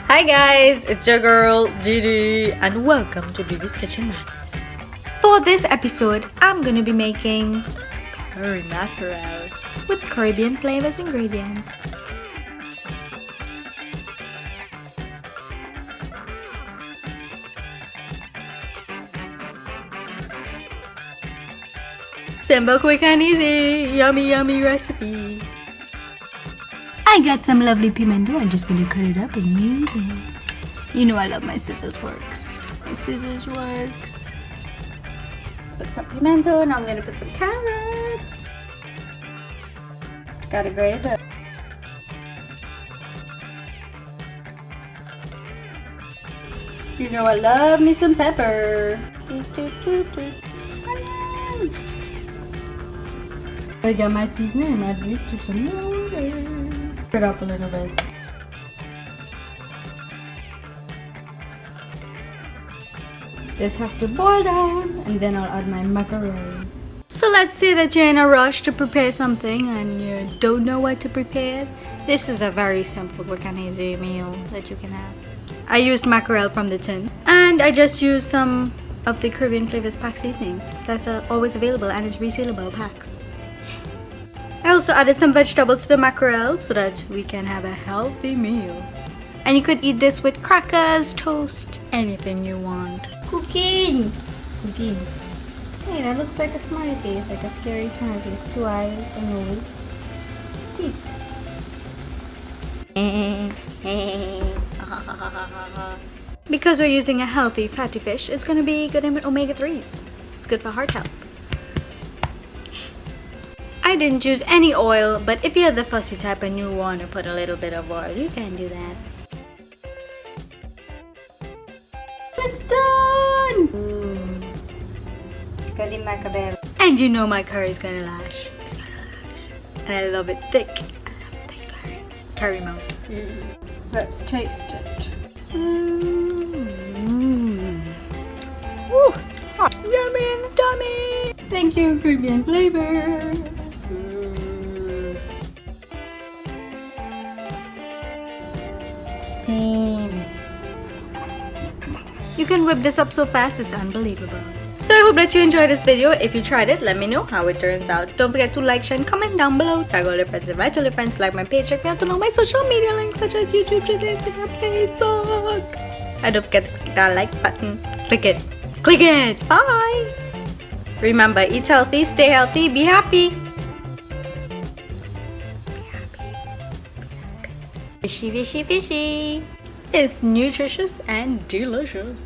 Hi guys, it's your girl Didi and welcome to Didi's Kitchen Madness. For this episode, I'm gonna be making Curry Mackerel with Caribbean Flavours ingredients. Simple, quick and easy, yummy recipe. I got some lovely pimento. I'm just gonna cut it up and use it. You know I love my scissors works. My scissors works. Put some pimento. Now I'm gonna put some carrots. Gotta grate it up. You know I love me some pepper. I got my seasoning and add it to some water. It up a little bit. This has to boil down and then I'll add my mackerel. So let's say that you're in a rush to prepare something and you don't know what to prepare. This is a very simple, quick and easy meal that you can have. I used mackerel from the tin and I just used some of the Caribbean Flavours pack seasonings. That's always available and it's resealable packs. I also added some vegetables to the mackerel so that we can have a healthy meal. And you could eat this with crackers, toast, anything you want. Cooking! Hey, that looks like a smiley face, like a scary smiley face. 2 eyes, a nose, teeth. Because we're using a healthy fatty fish, it's gonna be good in omega-3s. It's good for heart health. I didn't use any oil, but if you're the fussy type and you want to put a little bit of oil, you can do that. It's done! Curry mackerel. And you know my curry is gonna lash. It's gonna lash. And I love it thick. I love thick curry. Curry mouth. Let's taste it. Ooh, yummy and dummy! Thank you, Caribbean Flavours. Steam. You can whip this up so fast, it's unbelievable. So I hope that you enjoyed this video. If you tried it, let me know how it turns out. Don't forget to like, share, and comment down below. Tag all your friends, invite all your friends to like my page. Check me out on all my social media links such as YouTube, Twitter, Instagram, Facebook. And don't forget to click that like button. Click it. Click it. Bye. Remember, eat healthy, stay healthy, be happy. Fishy. It's nutritious and delicious.